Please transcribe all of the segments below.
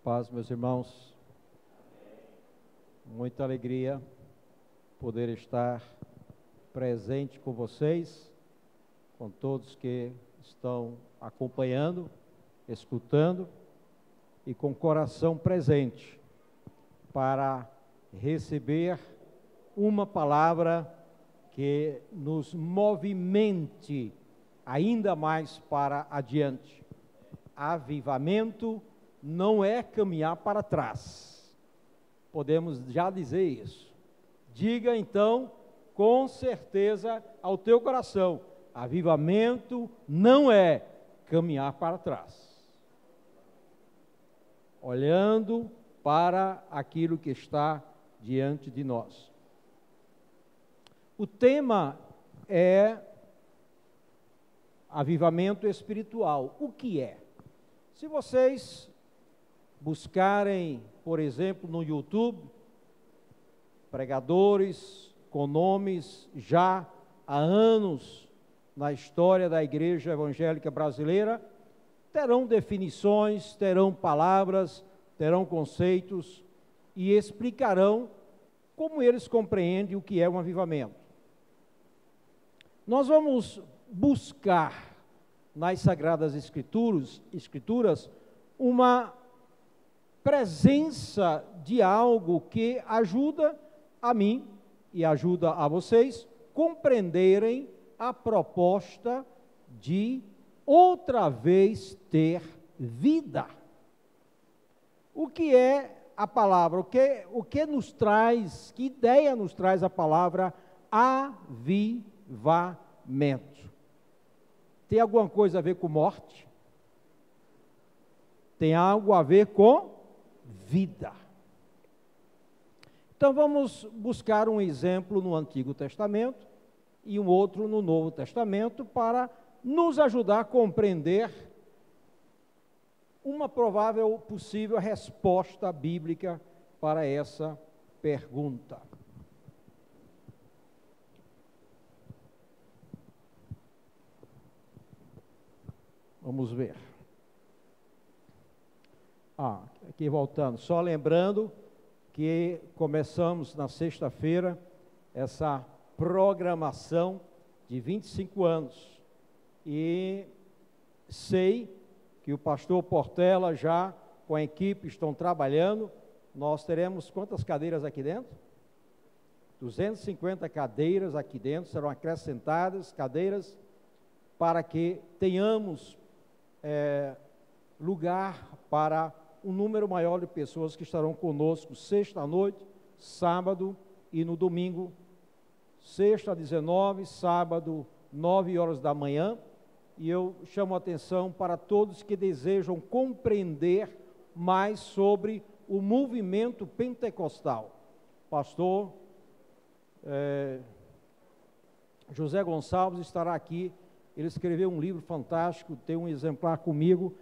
Paz, meus irmãos. Muita alegria poder estar presente com vocês, com todos que estão acompanhando, escutando e com o coração presente para receber uma palavra que nos movimente ainda mais para adiante. Avivamento não é caminhar para trás. Podemos já dizer isso. Diga então, com certeza, ao teu coração: avivamento não é caminhar para trás. Olhando para aquilo que está diante de nós. O tema é avivamento espiritual. O que é? Se vocês buscarem, por exemplo, no YouTube, pregadores com nomes já há anos na história da Igreja Evangélica Brasileira, terão definições, terão palavras, terão conceitos e explicarão como eles compreendem o que é um avivamento. Nós vamos buscar nas Sagradas Escrituras uma presença de algo que ajuda a mim e ajuda a vocês compreenderem a proposta de outra vez ter vida. O que é a palavra? O que nos traz, que ideia nos traz a palavra avivamento? Tem alguma coisa a ver com morte? Tem algo a ver com vida. Então vamos buscar um exemplo no Antigo Testamento e um outro no Novo Testamento para nos ajudar a compreender uma provável possível resposta bíblica para essa pergunta. Vamos ver. Aqui voltando, só lembrando que começamos na sexta-feira essa programação de 25 anos e sei que o pastor Portela já com a equipe estão trabalhando. Nós teremos quantas cadeiras aqui dentro? 250 cadeiras aqui dentro, serão acrescentadas cadeiras para que tenhamos lugar para um número maior de pessoas que estarão conosco sexta-noite, sábado e no domingo. Sexta, 19, sábado, 9 horas da manhã. E eu chamo a atenção para todos que desejam compreender mais sobre o movimento pentecostal. Pastor José Gonçalves estará aqui. Ele escreveu um livro fantástico, tem um exemplar comigo,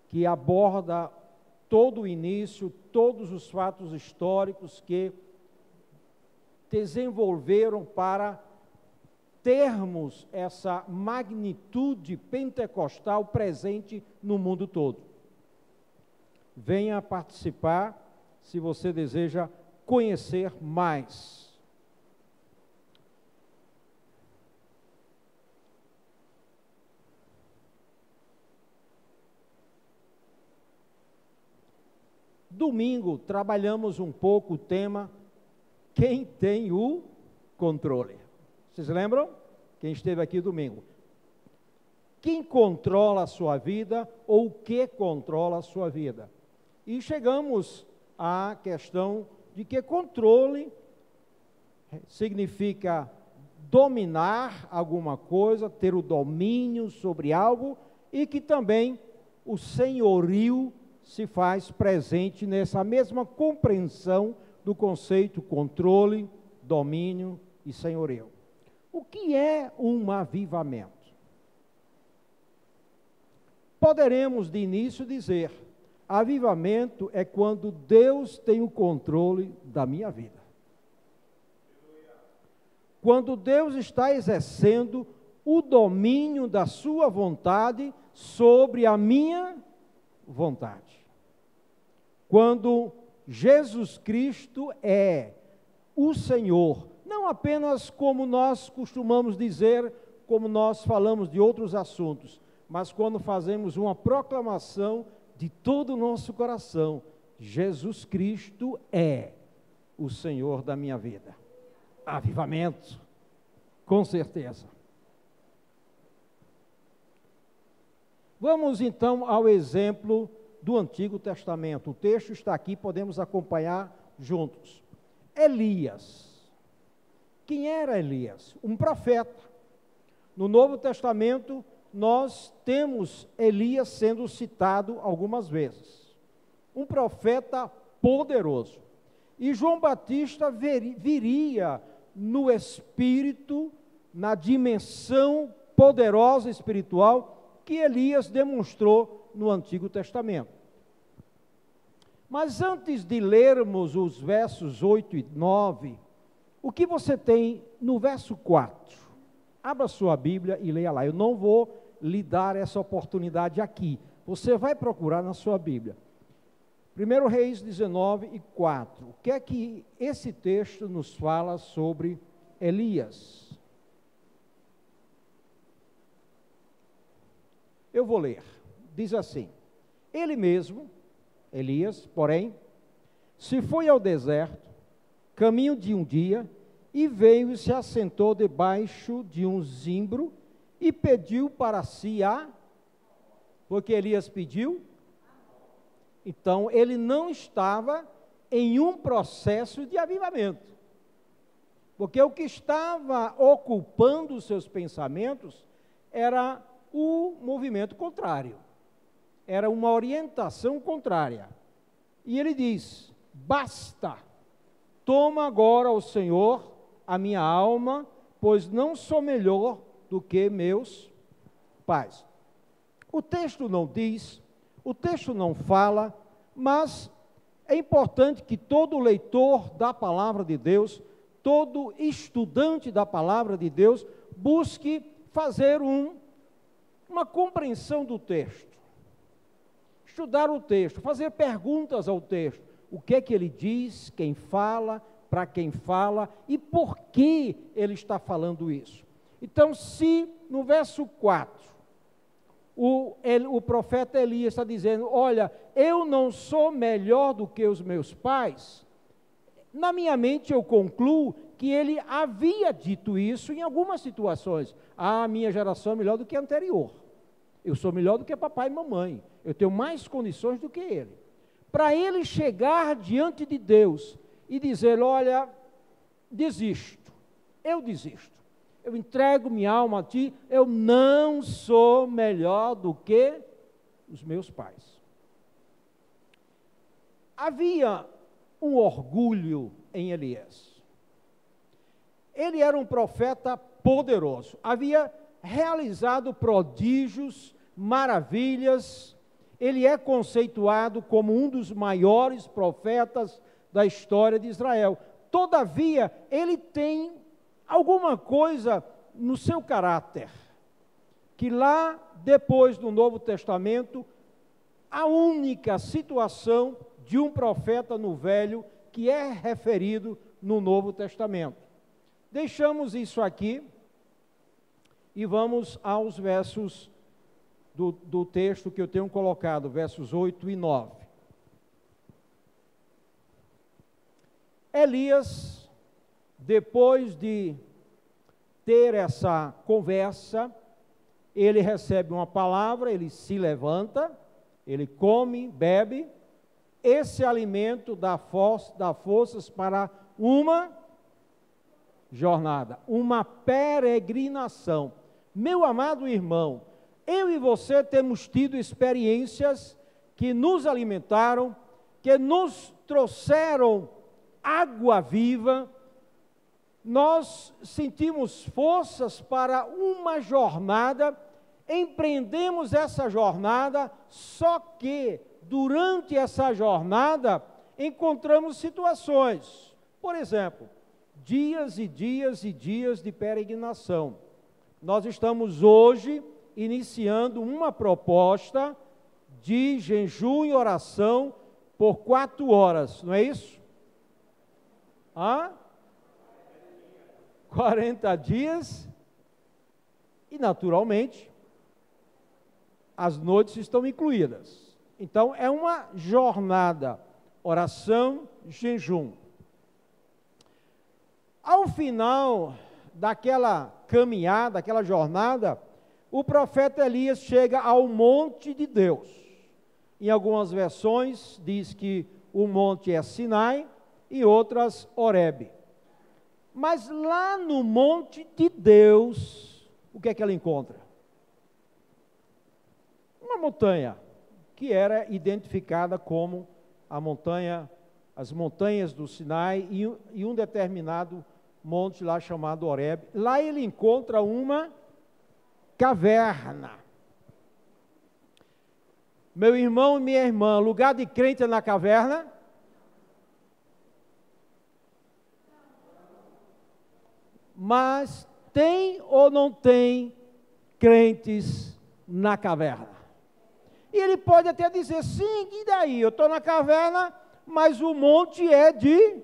que aborda todo o início, todos os fatos históricos que desenvolveram para termos essa magnitude pentecostal presente no mundo todo. Venha participar se você deseja conhecer mais. Domingo, trabalhamos um pouco o tema quem tem o controle. Vocês lembram? Quem esteve aqui domingo. Quem controla a sua vida ou o que controla a sua vida? E chegamos à questão de que controle significa dominar alguma coisa, ter o domínio sobre algo, e que também o senhorio se faz presente nessa mesma compreensão do conceito controle, domínio e senhorio. O que é um avivamento? Poderemos de início dizer: avivamento é quando Deus tem o controle da minha vida. Quando Deus está exercendo o domínio da sua vontade sobre a minha vontade. quando Jesus Cristo é o Senhor, não apenas como nós costumamos dizer, como nós falamos de outros assuntos, mas quando fazemos uma proclamação de todo o nosso coração: Jesus Cristo é o Senhor da minha vida. Avivamento, com certeza. Vamos então ao exemplo do Antigo Testamento. O texto está aqui, podemos acompanhar juntos. Elias. Quem era Elias? Um profeta. No Novo Testamento, nós temos Elias sendo citado algumas vezes. Um profeta poderoso. E João Batista viria no espírito, na dimensão poderosa espiritual que Elias demonstrou no Antigo Testamento. Mas antes de lermos os versos 8 e 9, o que você tem no verso 4? Abra sua Bíblia e leia lá. Eu não vou lhe dar essa oportunidade aqui. Você vai procurar na sua Bíblia. 1 Reis 19 e 4. O que é que esse texto nos fala sobre Elias? Eu vou ler. Diz assim: ele mesmo, Elias, porém, se foi ao deserto, caminho de um dia, e veio e se assentou debaixo de um zimbro, e pediu para si porque Elias pediu. Então, ele não estava em um processo de avivamento, porque o que estava ocupando os seus pensamentos era o movimento contrário, era uma orientação contrária. E ele diz: basta, toma agora, ó Senhor, a minha alma, pois não sou melhor do que meus pais. O texto não diz, o texto não fala, mas é importante que todo leitor da palavra de Deus, todo estudante da palavra de Deus, busque fazer uma compreensão do texto, estudar o texto, fazer perguntas ao texto. O que é que ele diz, quem fala, para quem fala e por que ele está falando isso. Então, se no verso 4, o profeta Elias está dizendo: olha, eu não sou melhor do que os meus pais, na minha mente eu concluo que ele havia dito isso em algumas situações. A minha geração é melhor do que a anterior, eu sou melhor do que papai e mamãe, eu tenho mais condições do que ele. Para ele chegar diante de Deus e dizer: olha, desisto, eu entrego minha alma a ti, eu não sou melhor do que os meus pais. Havia um orgulho em Elias. Ele era um profeta poderoso, havia realizado prodígios, maravilhas, ele é conceituado como um dos maiores profetas da história de Israel. Todavia, ele tem alguma coisa no seu caráter, que lá depois do Novo Testamento, a única situação de um profeta no Velho que é referido no Novo Testamento. Deixamos isso aqui e vamos aos versos do texto que eu tenho colocado, versos 8 e 9. Elias, depois de ter essa conversa, ele recebe uma palavra, ele se levanta, ele come, bebe, esse alimento dá forças para uma jornada, uma peregrinação. Meu amado irmão, eu e você temos tido experiências que nos alimentaram, que nos trouxeram água viva, nós sentimos forças para uma jornada, empreendemos essa jornada, só que durante essa jornada encontramos situações, por exemplo, dias e dias e dias de peregrinação. Nós estamos hoje iniciando uma proposta de jejum e oração por 4 horas, não é isso? 40 dias, e naturalmente, as noites estão incluídas. Então, é uma jornada, oração, jejum. Ao final daquela caminhada, daquela jornada, o profeta Elias chega ao monte de Deus. Em algumas versões diz que o monte é Sinai, e outras Horebe. Mas lá no monte de Deus, o que é que ela encontra? Uma montanha, que era identificada como a montanha, as montanhas do Sinai, e um determinado monte lá chamado Horebe. Lá ele encontra uma caverna. Meu irmão e minha irmã, lugar de crente é na caverna? Mas tem ou não tem crentes na caverna? E ele pode até dizer, sim, e daí? Eu estou na caverna, mas o monte é de...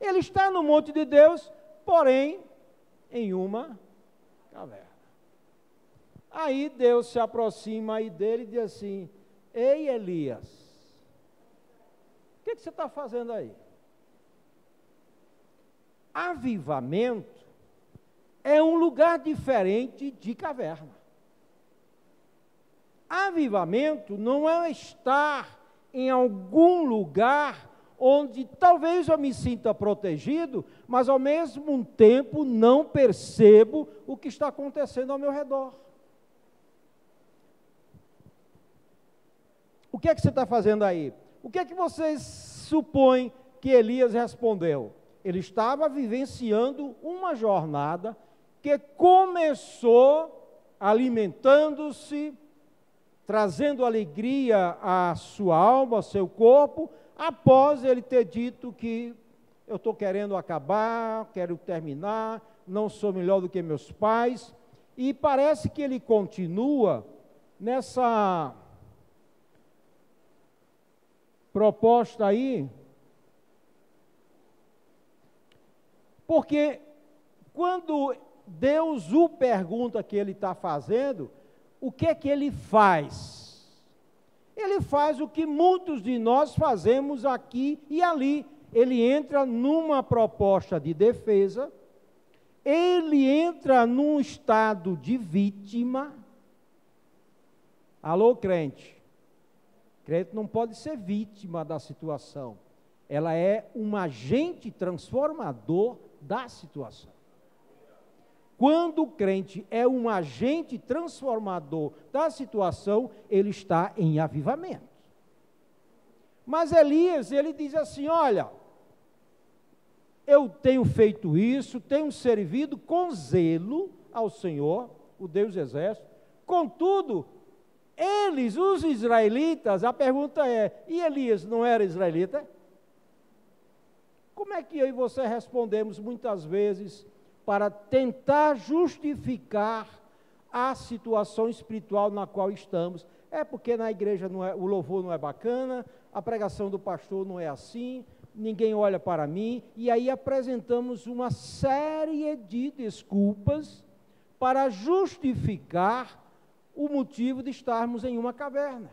Ele está no monte de Deus, porém, em uma caverna. Aí Deus se aproxima aí dele e diz assim, ei Elias, o que você está fazendo aí? Avivamento é um lugar diferente de caverna. Avivamento não é estar em algum lugar onde talvez eu me sinta protegido, mas ao mesmo tempo não percebo o que está acontecendo ao meu redor. O que é que você está fazendo aí? O que é que vocês supõem que Elias respondeu? Ele estava vivenciando uma jornada que começou alimentando-se, trazendo alegria à sua alma, ao seu corpo, após ele ter dito que eu estou querendo acabar, quero terminar, não sou melhor do que meus pais, e parece que ele continua nessa proposta aí, porque quando Deus o pergunta o que ele está fazendo, o que é que ele faz? Ele faz o que muitos de nós fazemos aqui e ali. Ele entra numa proposta de defesa, ele entra num estado de vítima. Alô, crente? Crente não pode ser vítima da situação. Ela é um agente transformador da situação. Quando o crente é um agente transformador da situação, ele está em avivamento. Mas Elias, ele diz assim, olha, eu tenho feito isso, tenho servido com zelo ao Senhor, o Deus do exército, contudo, eles, os israelitas, a pergunta é, e Elias não era israelita? Como é que eu e você respondemos muitas vezes para tentar justificar a situação espiritual na qual estamos? É porque na igreja o louvor não é bacana, a pregação do pastor não é assim, ninguém olha para mim, e aí apresentamos uma série de desculpas para justificar o motivo de estarmos em uma caverna.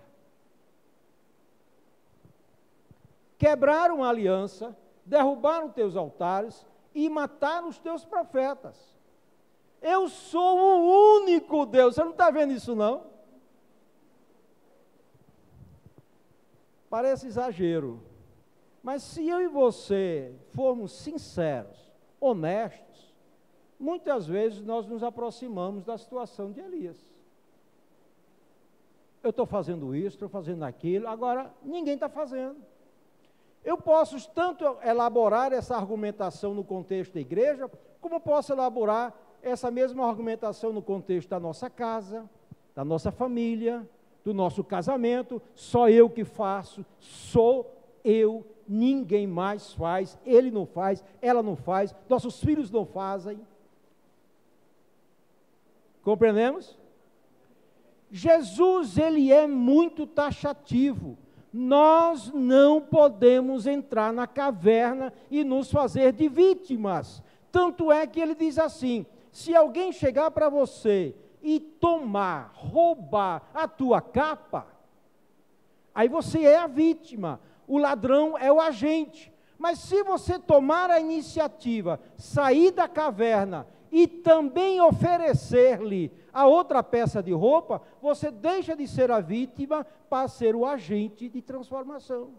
Quebraram a aliança, derrubaram teus altares e mataram os teus profetas. Eu sou o único Deus. Você não está vendo isso, não? Parece exagero. Mas se eu e você formos sinceros, honestos, muitas vezes nós nos aproximamos da situação de Elias. Eu estou fazendo isso, estou fazendo aquilo, agora ninguém está fazendo. Eu posso tanto elaborar essa argumentação no contexto da igreja, como posso elaborar essa mesma argumentação no contexto da nossa casa, da nossa família, do nosso casamento. Só eu que faço, sou eu, ninguém mais faz, ele não faz, ela não faz, nossos filhos não fazem. Compreendemos? Jesus, ele é muito taxativo, nós não podemos entrar na caverna e nos fazer de vítimas. Tanto é que ele diz assim: se alguém chegar para você e tomar, roubar a tua capa, aí você é a vítima, o ladrão é o agente. Mas se você tomar a iniciativa, sair da caverna e também oferecer-lhe a outra peça de roupa, você deixa de ser a vítima para ser o agente de transformação.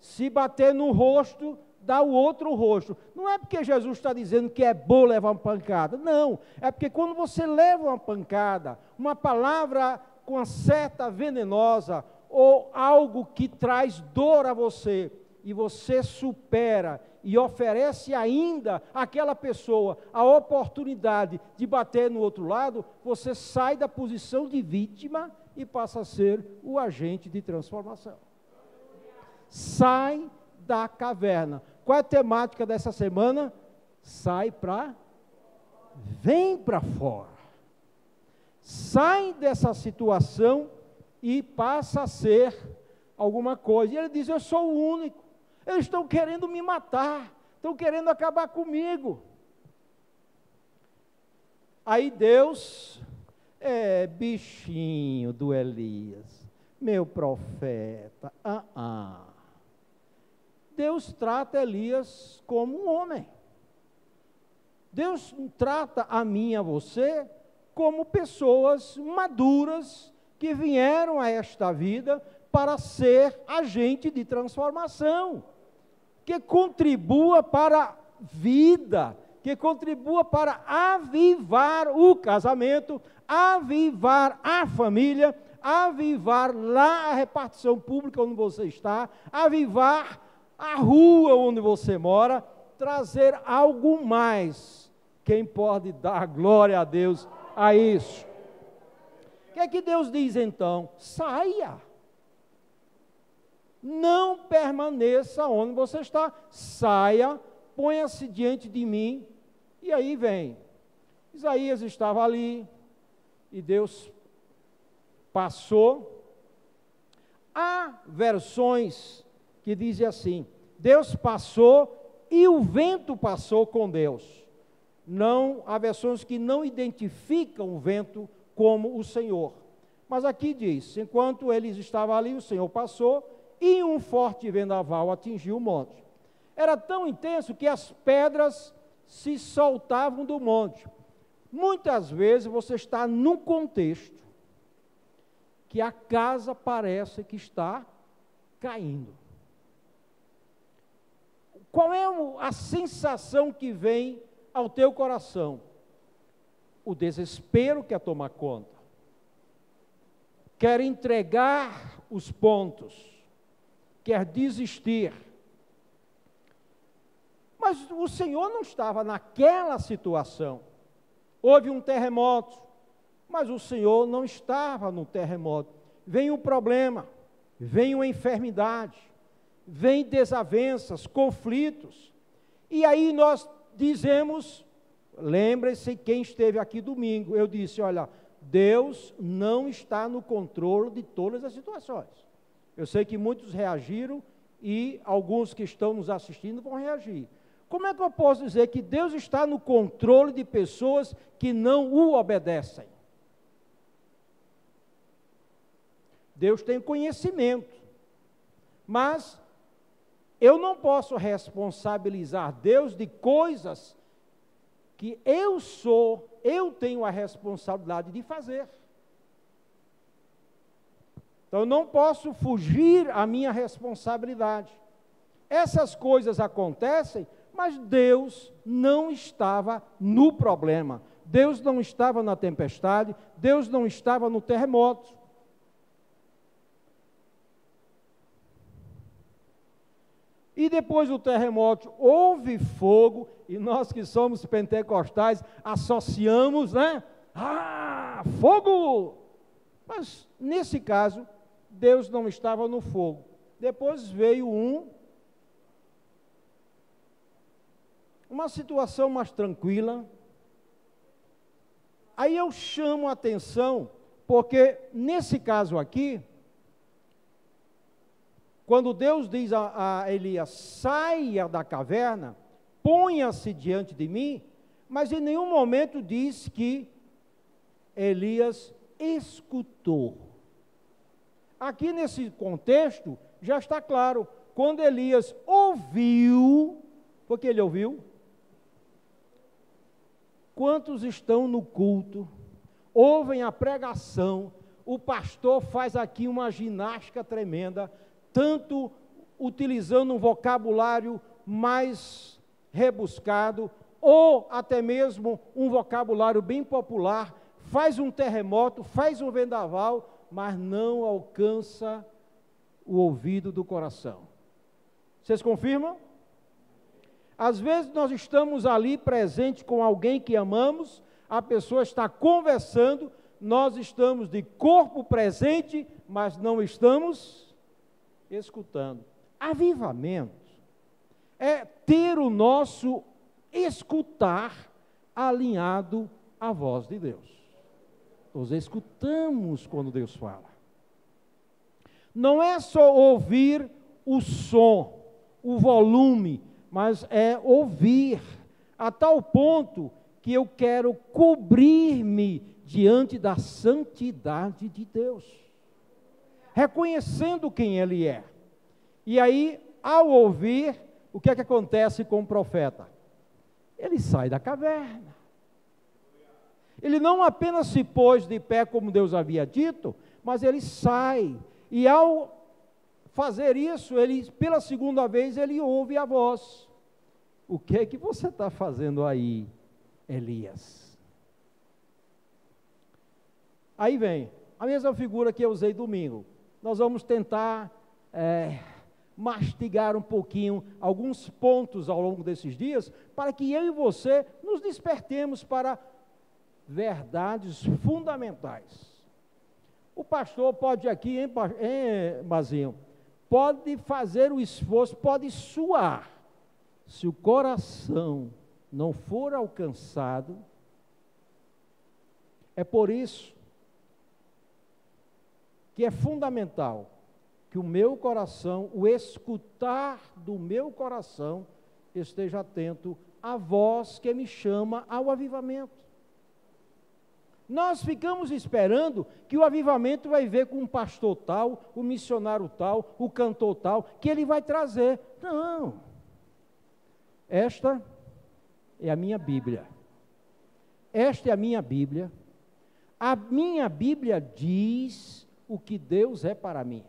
Se bater no rosto, dá o outro rosto. Não é porque Jesus está dizendo que é bom levar uma pancada, não. É porque quando você leva uma pancada, uma palavra com uma seta venenosa, ou algo que traz dor a você, e você supera e oferece ainda àquela pessoa a oportunidade de bater no outro lado, você sai da posição de vítima e passa a ser o agente de transformação. Sai da caverna. Qual é a temática dessa semana? Vem para fora. Sai dessa situação e passa a ser alguma coisa. E ele diz: eu sou o único. Eles estão querendo me matar, estão querendo acabar comigo. Aí Deus, bichinho do Elias, meu profeta, Deus trata Elias como um homem. Deus trata a mim e a você como pessoas maduras que vieram a esta vida para ser agente de transformação, que contribua para a vida, que contribua para avivar o casamento, avivar a família, avivar lá a repartição pública onde você está, avivar a rua onde você mora, trazer algo mais. Quem pode dar glória a Deus a isso? O que é que Deus diz então? Saia. Não permaneça onde você está. Saia, ponha-se diante de mim. E aí vem. Isaías estava ali e Deus passou. Há versões que dizem assim: Deus passou e o vento passou com Deus. Não, há versões que não identificam o vento como o Senhor. Mas aqui diz: enquanto eles estavam ali, o Senhor passou e um forte vendaval atingiu o monte. Era tão intenso que as pedras se soltavam do monte. Muitas vezes você está num contexto que a casa parece que está caindo. Qual é a sensação que vem ao teu coração? O desespero quer tomar conta. Quer entregar os pontos. Quer desistir. Mas o Senhor não estava naquela situação. Houve um terremoto, mas o Senhor não estava no terremoto. Vem um problema, vem uma enfermidade, vem desavenças, conflitos. E aí nós dizemos, lembre-se quem esteve aqui domingo, eu disse: olha, Deus não está no controle de todas as situações. Eu sei que muitos reagiram e alguns que estão nos assistindo vão reagir. Como é que eu posso dizer que Deus está no controle de pessoas que não o obedecem? Deus tem conhecimento, mas eu não posso responsabilizar Deus de coisas que eu tenho a responsabilidade de fazer. Então eu não posso fugir à minha responsabilidade. Essas coisas acontecem, mas Deus não estava no problema. Deus não estava na tempestade, Deus não estava no terremoto. E depois do terremoto houve fogo, e nós que somos pentecostais associamos, né? Fogo! Mas nesse caso, Deus não estava no fogo. Depois veio uma situação mais tranquila. Aí eu chamo a atenção, porque nesse caso aqui, quando Deus diz a Elias, saia da caverna, ponha-se diante de mim, mas em nenhum momento diz que Elias escutou. Aqui nesse contexto, já está claro, quando Elias ouviu, porque ele ouviu? Quantos estão no culto, ouvem a pregação, o pastor faz aqui uma ginástica tremenda, tanto utilizando um vocabulário mais rebuscado, ou até mesmo um vocabulário bem popular, faz um terremoto, faz um vendaval, mas não alcança o ouvido do coração. Vocês confirmam? Às vezes nós estamos ali presente com alguém que amamos, a pessoa está conversando, nós estamos de corpo presente, mas não estamos escutando. Avivamento é ter o nosso escutar alinhado à voz de Deus. Nós escutamos quando Deus fala. Não é só ouvir o som, o volume, mas é ouvir, a tal ponto que eu quero cobrir-me diante da santidade de Deus, reconhecendo quem Ele é. E aí, ao ouvir, o que é que acontece com o profeta? Ele sai da caverna. Ele não apenas se pôs de pé como Deus havia dito, mas ele sai. E ao fazer isso, ele, pela segunda vez, ele ouve a voz. O que é que você está fazendo aí, Elias? Aí vem a mesma figura que eu usei domingo. Nós vamos tentar mastigar um pouquinho alguns pontos ao longo desses dias, para que eu e você nos despertemos para verdades fundamentais. O pastor pode aqui, hein, Bazinho? Pode fazer o esforço, pode suar. Se o coração não for alcançado, é por isso que é fundamental que o meu coração, o escutar do meu coração, esteja atento à voz que me chama ao avivamento. Nós ficamos esperando que o avivamento vai vir com um pastor tal, o missionário tal, o cantor tal, que ele vai trazer. Não. Esta é a minha Bíblia. Esta é a minha Bíblia. A minha Bíblia diz o que Deus é para mim.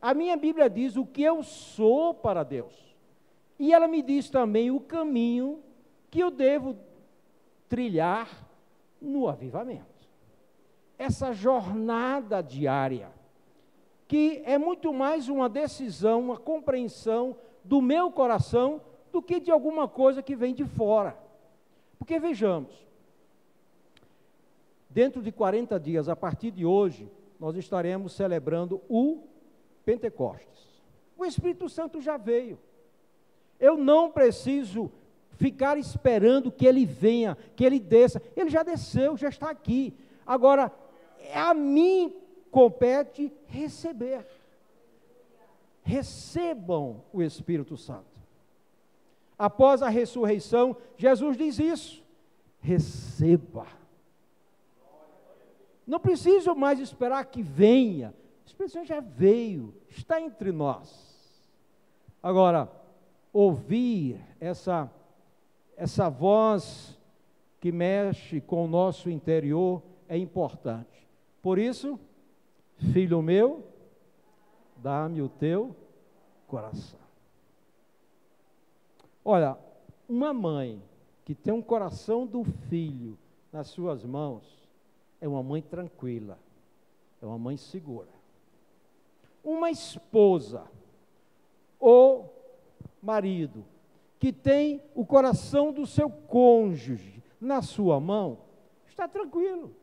A minha Bíblia diz o que eu sou para Deus. E ela me diz também o caminho que eu devo trilhar no avivamento. Essa jornada diária, que é muito mais uma decisão, uma compreensão do meu coração, do que de alguma coisa que vem de fora. Porque vejamos, dentro de 40 dias, a partir de hoje, nós estaremos celebrando o Pentecostes. O Espírito Santo já veio. Eu não preciso ficar esperando que ele venha, que ele desça. Ele já desceu, já está aqui. Agora, a mim compete receber. Recebam o Espírito Santo. Após a ressurreição, Jesus diz isso. Receba. Não preciso mais esperar que venha. O Espírito Santo já veio, está entre nós. Agora, ouvir essa voz que mexe com o nosso interior é importante. Por isso, filho meu, dá-me o teu coração. Olha, uma mãe que tem um coração do filho nas suas mãos, é uma mãe tranquila, é uma mãe segura. Uma esposa ou marido que tem o coração do seu cônjuge na sua mão, está tranquilo,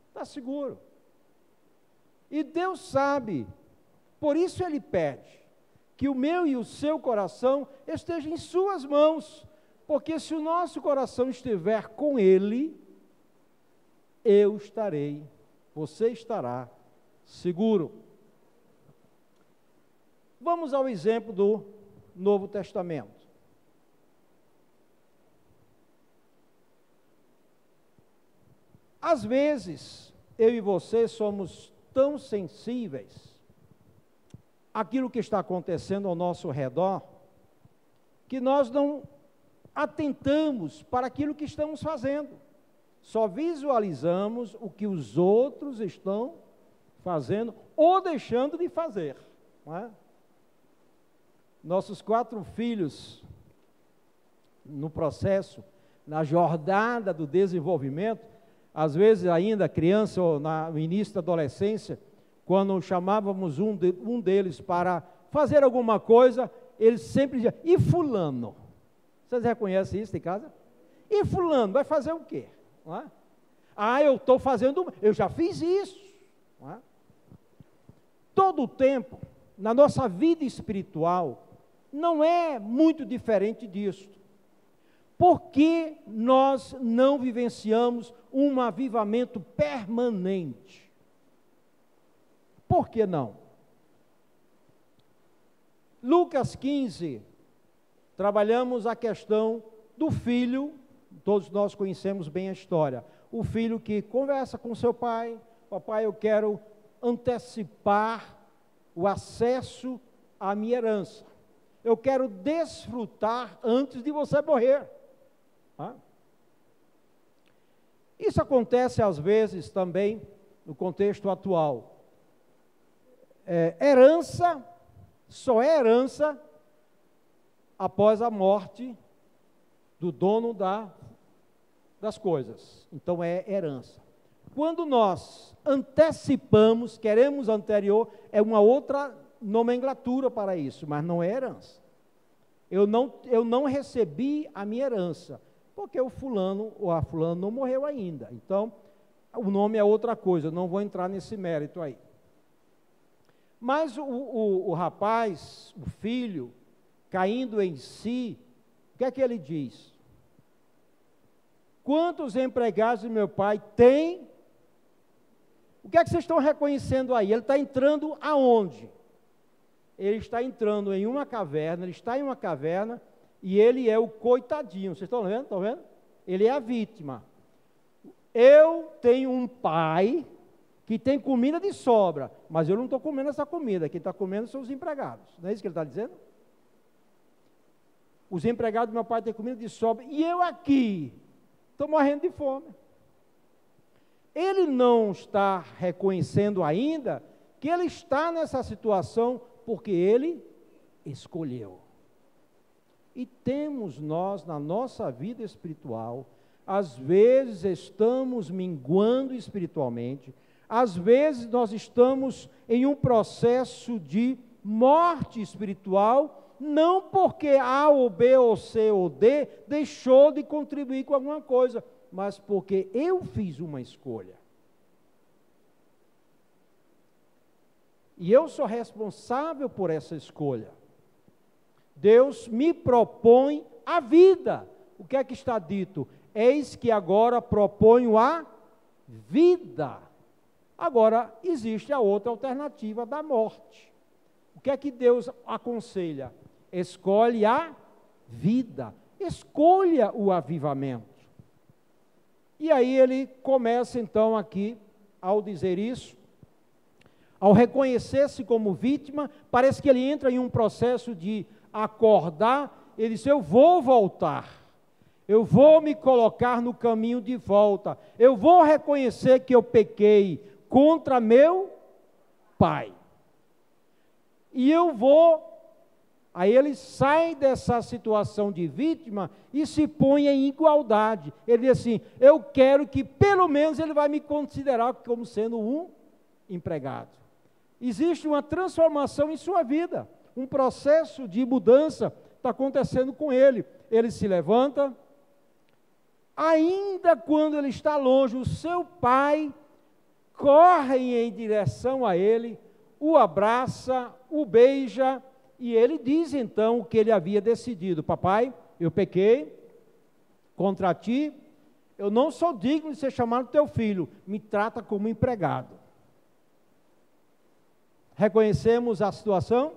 está seguro. E Deus sabe, por isso Ele pede que o meu e o seu coração estejam em suas mãos, porque se o nosso coração estiver com Ele, eu estarei, você estará seguro. Vamos ao exemplo do Novo Testamento. Às vezes, eu e você somos tão sensíveis àquilo que está acontecendo ao nosso redor, que nós não atentamos para aquilo que estamos fazendo. Só visualizamos o que os outros estão fazendo ou deixando de fazer. Não é? Nossos 4 filhos, no processo, na jornada do desenvolvimento, às vezes ainda criança ou no início da adolescência, quando chamávamos um deles para fazer alguma coisa, eles sempre diziam, e fulano? Vocês reconhecem isso em casa? E fulano, vai fazer o quê? Não é? Ah, eu estou fazendo, eu já fiz isso. Não é? Todo o tempo, na nossa vida espiritual, não é muito diferente disso. Por que nós não vivenciamos um avivamento permanente? Por que não? Lucas 15, trabalhamos a questão do filho, todos nós conhecemos bem a história, o filho que conversa com seu pai, papai, eu quero antecipar o acesso à minha herança, eu quero desfrutar antes de você morrer. Isso acontece às vezes também no contexto atual. Herança, só é herança após a morte do dono das coisas. Então é herança. Quando nós antecipamos, queremos anterior, é uma outra nomenclatura para isso, mas não é herança. Eu não recebi a minha herança, porque o fulano ou a fulana não morreu ainda. Então, o nome é outra coisa, eu não vou entrar nesse mérito aí. Mas o rapaz, o filho, caindo em si, o que é que ele diz? Quantos empregados meu pai tem? O que é que vocês estão reconhecendo aí? Ele está entrando aonde? Ele está entrando em uma caverna, ele está em uma caverna, e ele é o coitadinho. Vocês estão vendo? Estão vendo? Ele é a vítima. Eu tenho um pai que tem comida de sobra, mas eu não estou comendo essa comida, quem está comendo são os empregados. Não é isso que ele está dizendo? Os empregados do meu pai têm comida de sobra, e eu aqui estou morrendo de fome. Ele não está reconhecendo ainda que ele está nessa situação porque ele escolheu. E temos nós, na nossa vida espiritual, às vezes estamos minguando espiritualmente, às vezes nós estamos em um processo de morte espiritual, não porque A ou B ou C ou D deixou de contribuir com alguma coisa, mas porque eu fiz uma escolha. E eu sou responsável por essa escolha. Deus me propõe a vida. O que é que está dito? Eis que agora proponho a vida. Agora, existe a outra alternativa da morte. O que é que Deus aconselha? Escolhe a vida. Escolha o avivamento. E aí ele começa então aqui, ao dizer isso, ao reconhecer-se como vítima, parece que ele entra em um processo de acordar. Ele diz, eu vou voltar. Eu vou me colocar no caminho de volta. Eu vou reconhecer que eu pequei contra meu pai. E eu vou... Aí ele sai dessa situação de vítima e se põe em igualdade. Ele diz assim, eu quero que pelo menos ele vai me considerar como sendo um empregado. Existe uma transformação em sua vida. Um processo de mudança está acontecendo com ele. Ele se levanta, ainda quando ele está longe, o seu pai corre em direção a ele, o abraça, o beija, e ele diz então o que ele havia decidido. Papai, eu pequei contra ti, eu não sou digno de ser chamado teu filho, me trata como empregado. Reconhecemos a situação?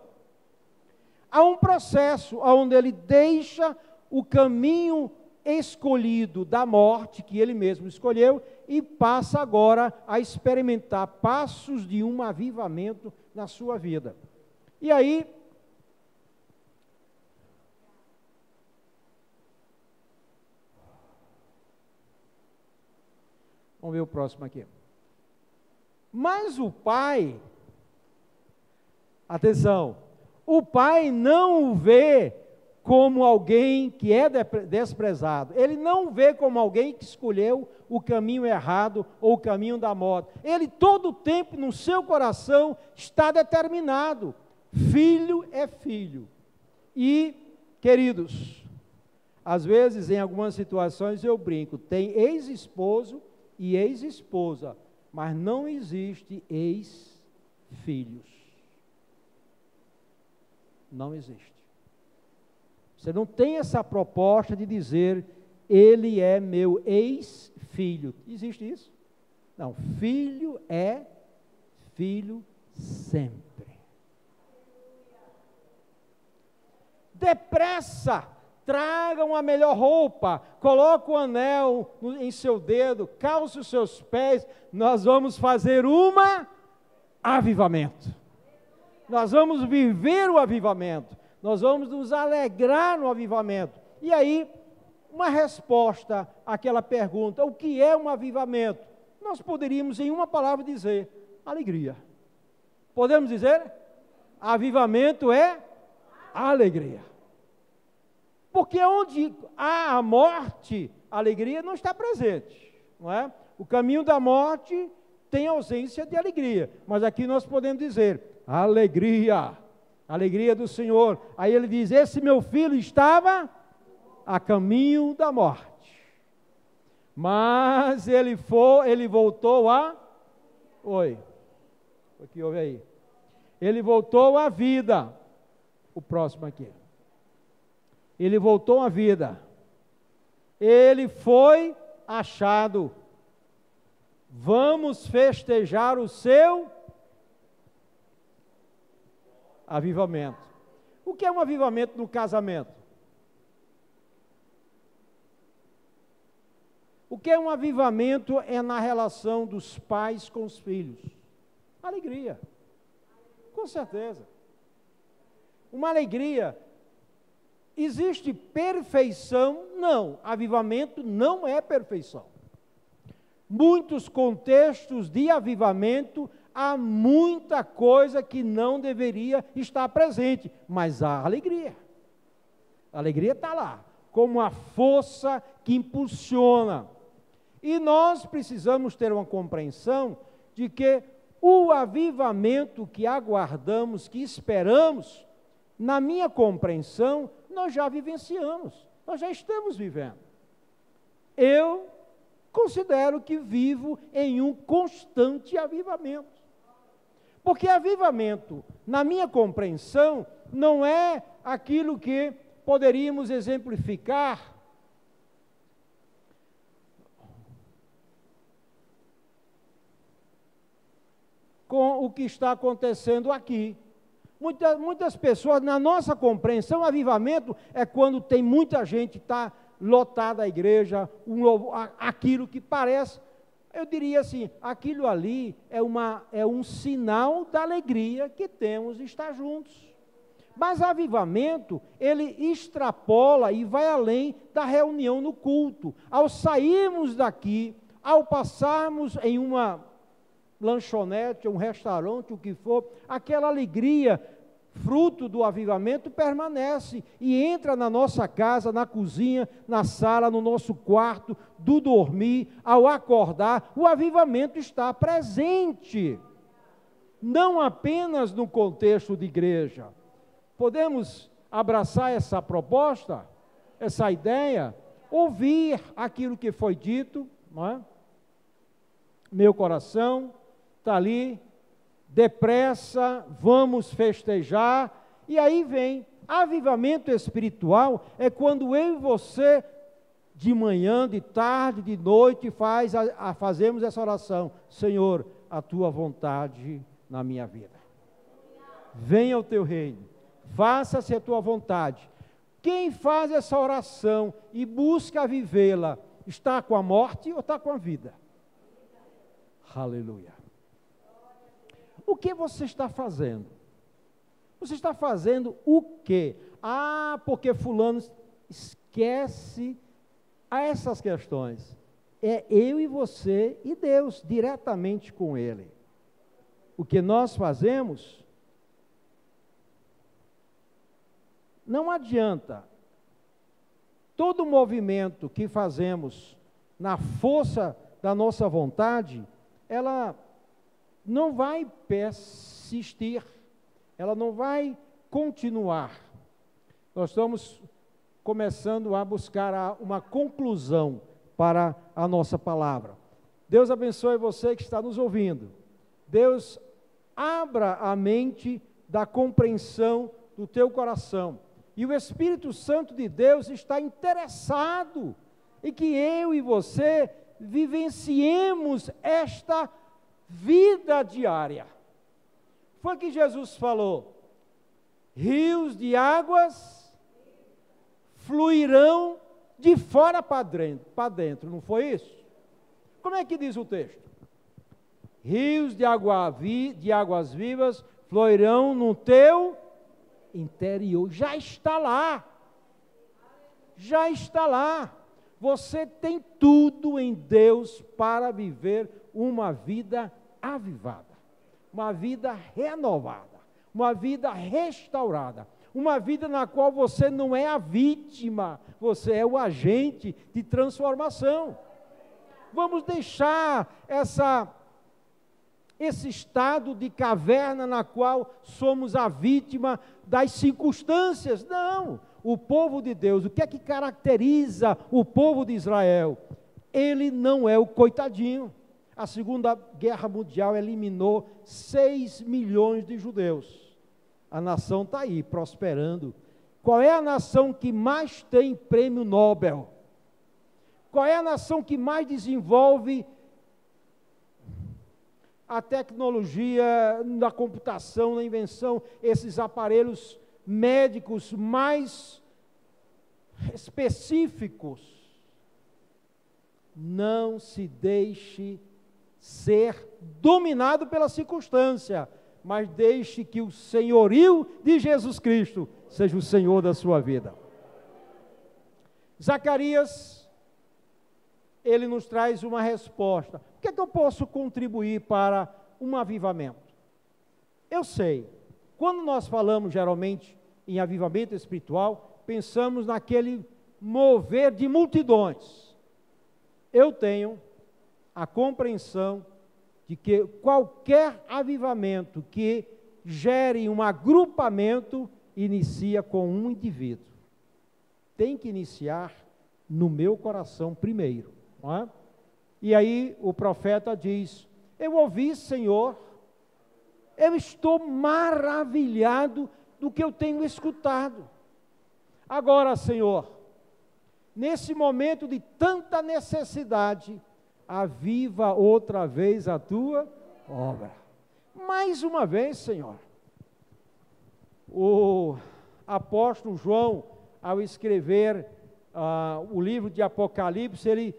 há um processo onde ele deixa o caminho escolhido da morte, que ele mesmo escolheu, e passa agora a experimentar passos de um avivamento na sua vida. E aí, vamos ver o próximo aqui. Mas o pai, atenção, o pai não o vê como alguém que é desprezado. Ele não vê como alguém que escolheu o caminho errado ou o caminho da morte. Ele todo o tempo no seu coração está determinado. Filho é filho. E, queridos, às vezes em algumas situações eu brinco, tem ex-esposo e ex-esposa, mas não existe ex-filhos. Não existe. Você não tem essa proposta de dizer, ele é meu ex-filho. Existe isso? Não, filho é filho sempre. Depressa, tragam a melhor roupa, coloque o anel em seu dedo, calce os seus pés, nós vamos fazer avivamento. Nós vamos viver o avivamento. Nós vamos nos alegrar no avivamento. E aí, uma resposta àquela pergunta, o que é um avivamento? Nós poderíamos, em uma palavra, dizer, alegria. Podemos dizer? Avivamento é alegria. Porque onde há a morte, a alegria não está presente, não é? O caminho da morte tem ausência de alegria. Mas aqui nós podemos dizer, alegria. Alegria do Senhor. Aí ele diz, esse meu filho estava a caminho da morte, mas ele voltou o que houve aí? Ele voltou à vida. O próximo aqui. Ele voltou à vida. Ele foi achado. Vamos festejar o seu avivamento. O que é um avivamento no casamento? O que é um avivamento é na relação dos pais com os filhos. Alegria. Com certeza. Uma alegria. Existe perfeição? Não. Avivamento não é perfeição. Muitos contextos de avivamento há muita coisa que não deveria estar presente, mas há alegria. A alegria está lá, como a força que impulsiona. E nós precisamos ter uma compreensão de que o avivamento que aguardamos, que esperamos, na minha compreensão, nós já vivenciamos, nós já estamos vivendo. Eu considero que vivo em um constante avivamento. Porque avivamento, na minha compreensão, não é aquilo que poderíamos exemplificar com o que está acontecendo aqui. Muitas pessoas, na nossa compreensão, avivamento é quando tem muita gente, está lotada a igreja, aquilo que parece. Eu diria assim, aquilo ali é um sinal da alegria que temos de estar juntos. Mas avivamento, ele extrapola e vai além da reunião no culto. Ao sairmos daqui, ao passarmos em uma lanchonete, um restaurante, o que for, aquela alegria, fruto do avivamento, permanece e entra na nossa casa, na cozinha, na sala, no nosso quarto, do dormir, ao acordar, o avivamento está presente, não apenas no contexto de igreja. Podemos abraçar essa proposta, essa ideia, ouvir aquilo que foi dito, não é? Meu coração está ali, depressa, vamos festejar, e aí vem, avivamento espiritual é quando eu e você, de manhã, de tarde, de noite, fazemos essa oração, Senhor, a Tua vontade na minha vida. Venha o Teu reino, faça-se a tua vontade. Quem faz essa oração e busca vivê-la, está com a morte ou está com a vida? Aleluia. O que você está fazendo? Você está fazendo o quê? Ah, porque fulano esquece essas questões. É eu e você e Deus, diretamente com Ele. O que nós fazemos, não adianta. Todo movimento que fazemos na força da nossa vontade, ela não vai persistir, ela não vai continuar. Nós estamos começando a buscar uma conclusão para a nossa palavra. Deus abençoe você que está nos ouvindo. Deus abra a mente da compreensão do teu coração. E o Espírito Santo de Deus está interessado em que eu e você vivenciemos esta vida diária. Foi que Jesus falou: rios de águas fluirão de fora para dentro, não foi isso? Como é que diz o texto? Rios de águas vivas fluirão no teu interior. Já está lá. Já está lá. Você tem tudo em Deus para viver uma vida avivada, uma vida renovada, uma vida restaurada, uma vida na qual você não é a vítima, você é o agente de transformação. Vamos deixar esse estado de caverna na qual somos a vítima das circunstâncias. Não, o povo de Deus, o que é que caracteriza o povo de Israel? Ele não é o coitadinho. A Segunda Guerra Mundial eliminou 6 milhões de judeus. A nação está aí, prosperando. Qual é a nação que mais tem prêmio Nobel? Qual é a nação que mais desenvolve a tecnologia na computação, na invenção, esses aparelhos médicos mais específicos? Não se deixe ser dominado pela circunstância, mas deixe que o senhorio de Jesus Cristo seja o Senhor da sua vida. Zacarias, ele nos traz uma resposta. O que é que eu posso contribuir para um avivamento? Eu sei, quando nós falamos geralmente em avivamento espiritual, pensamos naquele mover de multidões. Eu tenho a compreensão de que qualquer avivamento que gere um agrupamento inicia com um indivíduo. Tem que iniciar no meu coração primeiro, não é? E aí o profeta diz: eu ouvi, Senhor, eu estou maravilhado do que eu tenho escutado. Agora, Senhor, nesse momento de tanta necessidade, aviva outra vez a tua obra. Mais uma vez, Senhor. O apóstolo João, ao escrever o livro de Apocalipse, ele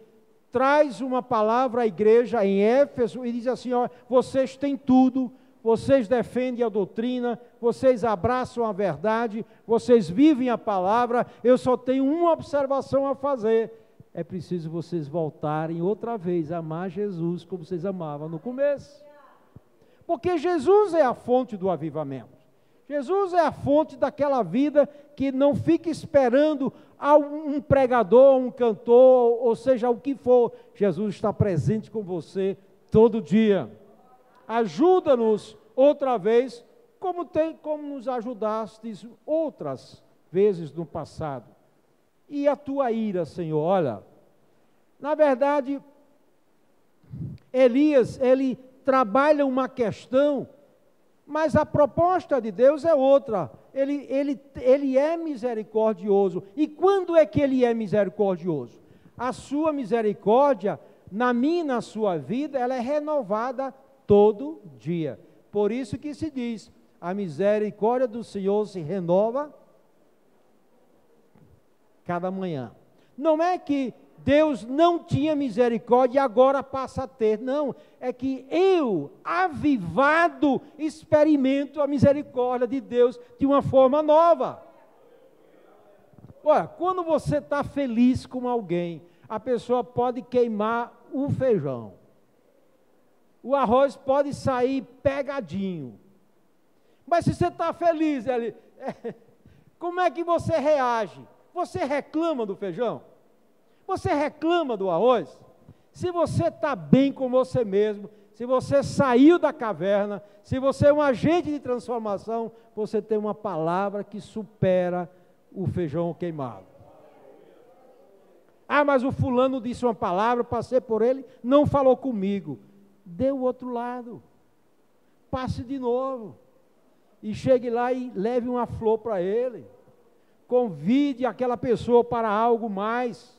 traz uma palavra à igreja em Éfeso e diz assim: ó, vocês têm tudo, vocês defendem a doutrina, vocês abraçam a verdade, vocês vivem a palavra, eu só tenho uma observação a fazer: é preciso vocês voltarem outra vez a amar Jesus como vocês amavam no começo. Porque Jesus é a fonte do avivamento. Jesus é a fonte daquela vida que não fica esperando um pregador, um cantor, ou seja, o que for. Jesus está presente com você todo dia. Ajuda-nos outra vez, como nos ajudastes outras vezes no passado. E a tua ira, Senhor, olha, na verdade, Elias, ele trabalha uma questão, mas a proposta de Deus é outra. Ele é misericordioso. E quando é que ele é misericordioso? A sua misericórdia, na minha e na sua vida, ela é renovada todo dia. Por isso que se diz, a misericórdia do Senhor se renova cada manhã. Não é que Deus não tinha misericórdia e agora passa a ter, não. É que eu, avivado, experimento a misericórdia de Deus de uma forma nova. Olha, quando você está feliz com alguém, a pessoa pode queimar o feijão. O arroz pode sair pegadinho. Mas se você está feliz, como é que você reage? Você reclama do feijão? Você reclama do arroz? Se você está bem com você mesmo, se você saiu da caverna, se você é um agente de transformação, você tem uma palavra que supera o feijão queimado. Ah, mas o fulano disse uma palavra, passei por ele, não falou comigo. Dê o outro lado. Passe de novo. E chegue lá e leve uma flor para ele. Convide aquela pessoa para algo mais.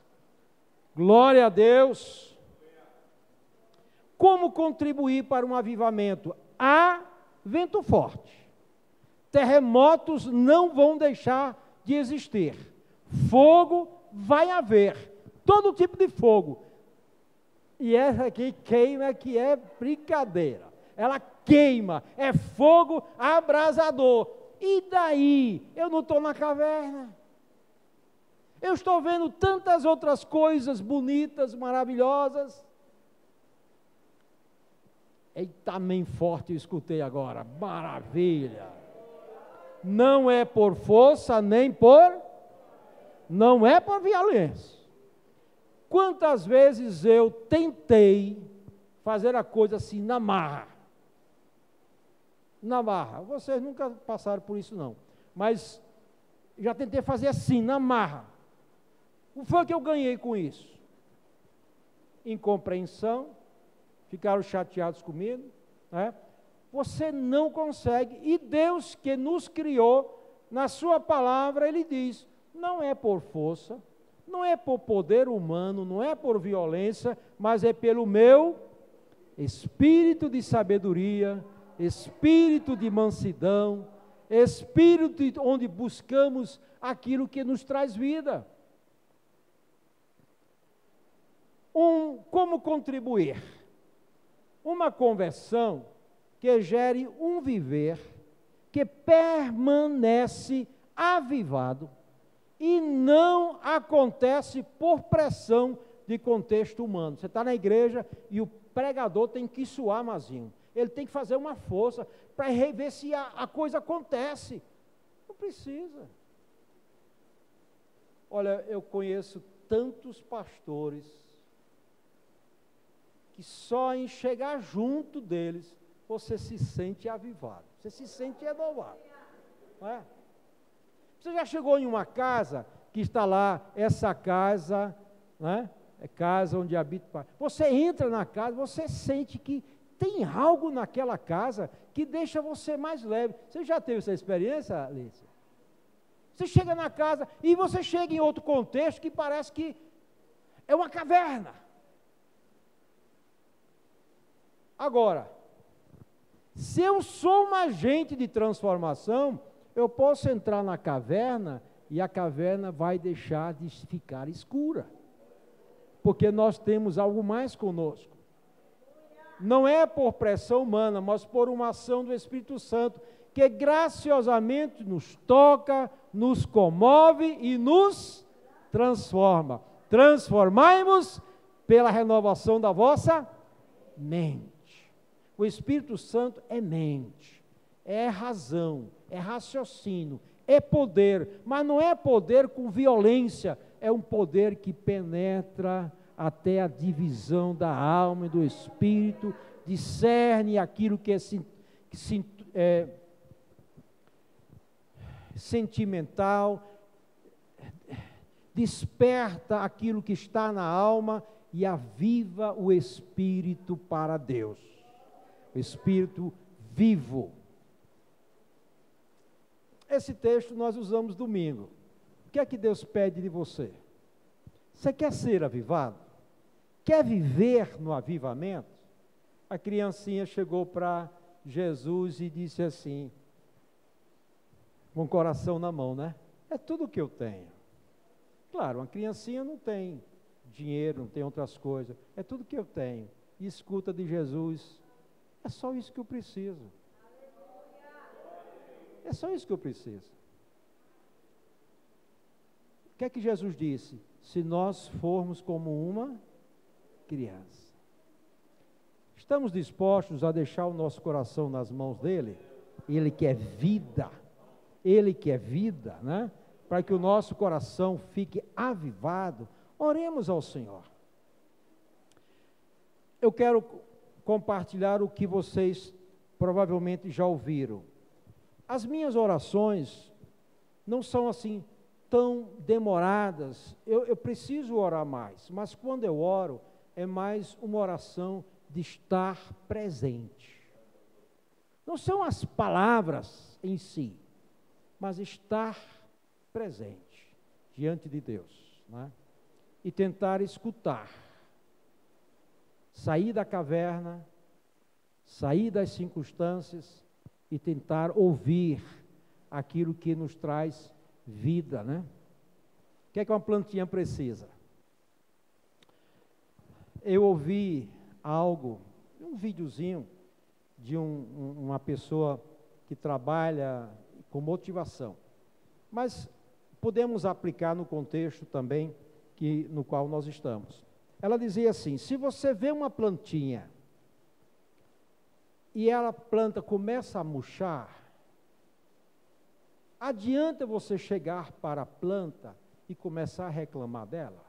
Glória a Deus. Como contribuir para um avivamento? Há vento forte. Terremotos não vão deixar de existir. Fogo vai haver. Todo tipo de fogo. E essa aqui queima, que é brincadeira. Ela queima, é fogo abrasador. E daí? Eu não estou na caverna. Eu estou vendo tantas outras coisas bonitas, maravilhosas. Eita, amém forte eu escutei agora. Maravilha. Não é por força, não é por violência. Quantas vezes eu tentei fazer a coisa assim, na marra. Na marra. Vocês nunca passaram por isso não. Mas já tentei fazer assim, na marra. O que foi que eu ganhei com isso? Incompreensão. Ficaram chateados comigo. Né? Você não consegue. E Deus que nos criou, na sua palavra, Ele diz, não é por força, não é por poder humano, não é por violência, mas é pelo meu espírito de sabedoria, espírito de mansidão, espírito onde buscamos aquilo que nos traz vida. Como contribuir? Uma conversão que gere um viver que permanece avivado e não acontece por pressão de contexto humano. Você está na igreja e o pregador tem que suar, Mazinho. Ele tem que fazer uma força para ver se a coisa acontece. Não precisa. Olha, eu conheço tantos pastores que só em chegar junto deles, você se sente avivado, você se sente renovado. Não é? Você já chegou em uma casa, que está lá, essa casa, né? É casa onde habita o Pai. Você entra na casa, você sente que tem algo naquela casa que deixa você mais leve. Você já teve essa experiência, Alice? Você chega na casa e você chega em outro contexto que parece que é uma caverna. Agora, se eu sou um agente de transformação, eu posso entrar na caverna e a caverna vai deixar de ficar escura. Porque nós temos algo mais conosco. Não é por pressão humana, mas por uma ação do Espírito Santo, que graciosamente nos toca, nos comove e nos transforma. Transformai-vos pela renovação da vossa mente. O Espírito Santo é mente, é razão, é raciocínio, é poder, mas não é poder com violência, é um poder que penetra até a divisão da alma e do espírito, discerne aquilo que é sentimental, desperta aquilo que está na alma e aviva o espírito para Deus, o espírito vivo. Esse texto nós usamos domingo. O que é que Deus pede de você? Você quer ser avivado? Quer viver no avivamento? A criancinha chegou para Jesus e disse assim, com o coração na mão, né? É tudo que eu tenho. Claro, uma criancinha não tem dinheiro, não tem outras coisas. É tudo que eu tenho. E escuta de Jesus. É só isso que eu preciso. É só isso que eu preciso. O que é que Jesus disse? Se nós formos como uma criança. Estamos dispostos a deixar o nosso coração nas mãos dele? Ele quer vida. Ele quer vida, né? Para que o nosso coração fique avivado. Oremos ao Senhor. Eu quero compartilhar o que vocês provavelmente já ouviram. As minhas orações não são assim tão demoradas. Eu preciso orar mais, mas quando eu oro, é mais uma oração de estar presente. Não são as palavras em si, mas estar presente diante de Deus, né? E tentar escutar. Sair da caverna, sair das circunstâncias e tentar ouvir aquilo que nos traz vida, né? O que é que uma plantinha precisa? Eu ouvi algo, um videozinho de uma pessoa que trabalha com motivação, mas podemos aplicar no contexto também no qual nós estamos. Ela dizia assim: se você vê uma plantinha e a planta começa a murchar, adianta você chegar para a planta e começar a reclamar dela?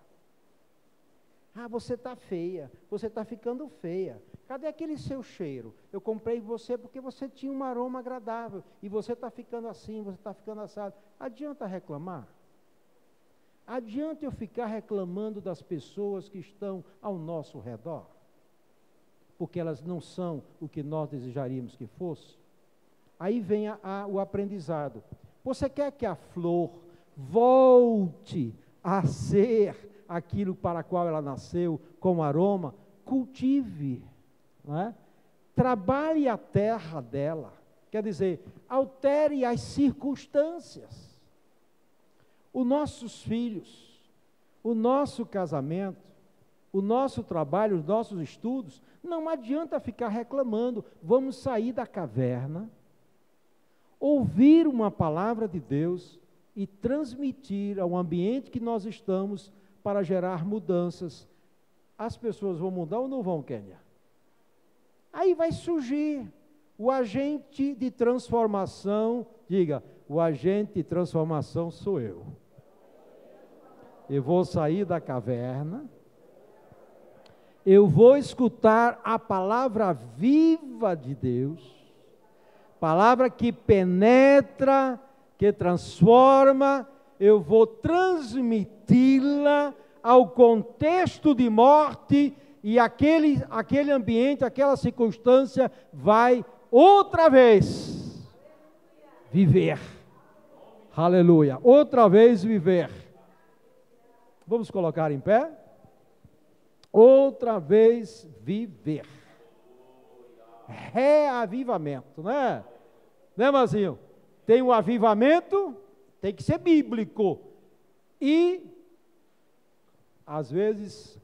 Ah, você está feia, você está ficando feia. Cadê aquele seu cheiro? Eu comprei você porque você tinha um aroma agradável e você está ficando assim, você está ficando assado. Adianta reclamar? Adianta eu ficar reclamando das pessoas que estão ao nosso redor? Porque elas não são o que nós desejaríamos que fosse? Aí vem o aprendizado. Você quer que a flor volte a ser aquilo para o qual ela nasceu, com aroma? Cultive, não é? Trabalhe a terra dela. Quer dizer, altere as circunstâncias. Os nossos filhos, o nosso casamento, o nosso trabalho, os nossos estudos, não adianta ficar reclamando. Vamos sair da caverna, ouvir uma palavra de Deus e transmitir ao ambiente que nós estamos para gerar mudanças. As pessoas vão mudar ou não vão, Kênia? Aí vai surgir o agente de transformação. Diga, o agente de transformação sou eu. Eu vou sair da caverna, eu vou escutar a palavra viva de Deus, palavra que penetra, que transforma, eu vou transmiti-la ao contexto de morte e aquele ambiente, aquela circunstância vai outra vez viver. Aleluia, outra vez viver. Vamos colocar em pé? Outra vez viver. Reavivamento, né? Né, Mazinho? Tem um avivamento, tem que ser bíblico. E, às vezes,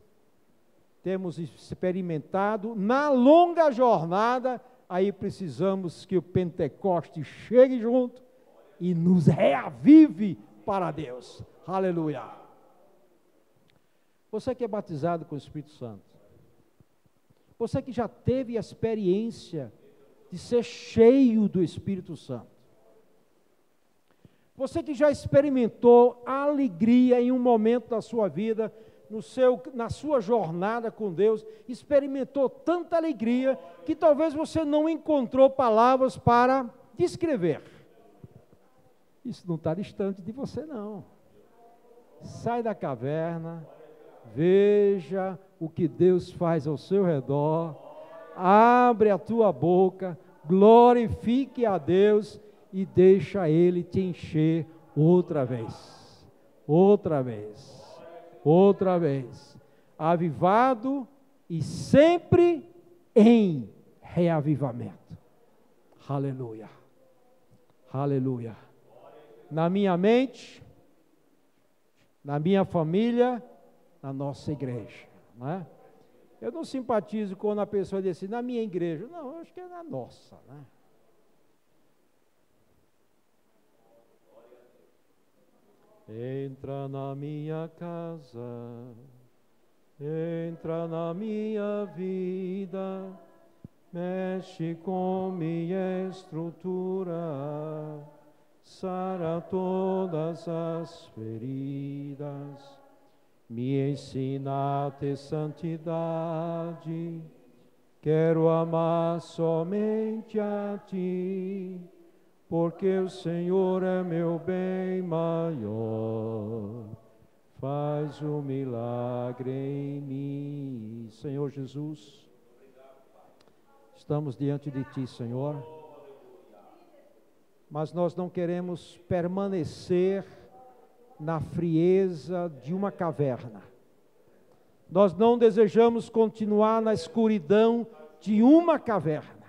temos experimentado, na longa jornada, aí precisamos que o Pentecoste chegue junto e nos reavive para Deus. Aleluia. Você que é batizado com o Espírito Santo, você que já teve a experiência de ser cheio do Espírito Santo, você que já experimentou a alegria em um momento da sua vida, na sua jornada com Deus, experimentou tanta alegria que talvez você não encontrou palavras para descrever. Isso não está distante de você, não. Sai da caverna. Veja o que Deus faz ao seu redor, abre a tua boca, glorifique a Deus e deixa Ele te encher outra vez, outra vez, outra vez, avivado e sempre em reavivamento. Aleluia, aleluia. na minha mente, na minha família, na nossa igreja, não é? Eu não simpatizo quando a pessoa diz assim, na minha igreja. Não, eu acho que é na nossa, né? Entra na minha casa, entra na minha vida, mexe com minha estrutura, sara todas as feridas, me ensina a ter santidade, quero amar somente a Ti, porque o Senhor é meu bem maior, faz um milagre em mim. Senhor Jesus, estamos diante de Ti, Senhor, mas nós não queremos permanecer na frieza de uma caverna. Nós não desejamos continuar na escuridão de uma caverna.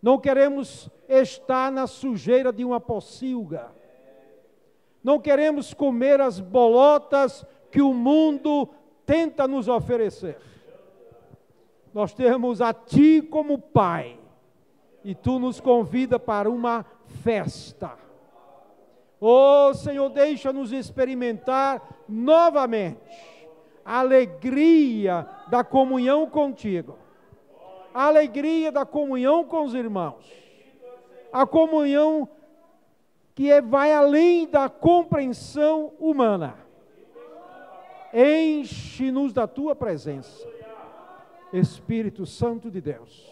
Não queremos estar na sujeira de uma pocilga. Não queremos comer as bolotas que o mundo tenta nos oferecer. Nós temos a Ti como Pai, e Tu nos convida para uma festa. Oh, Senhor, deixa-nos experimentar novamente a alegria da comunhão contigo, a alegria da comunhão com os irmãos, a comunhão que vai além da compreensão humana. Enche-nos da Tua presença, Espírito Santo de Deus.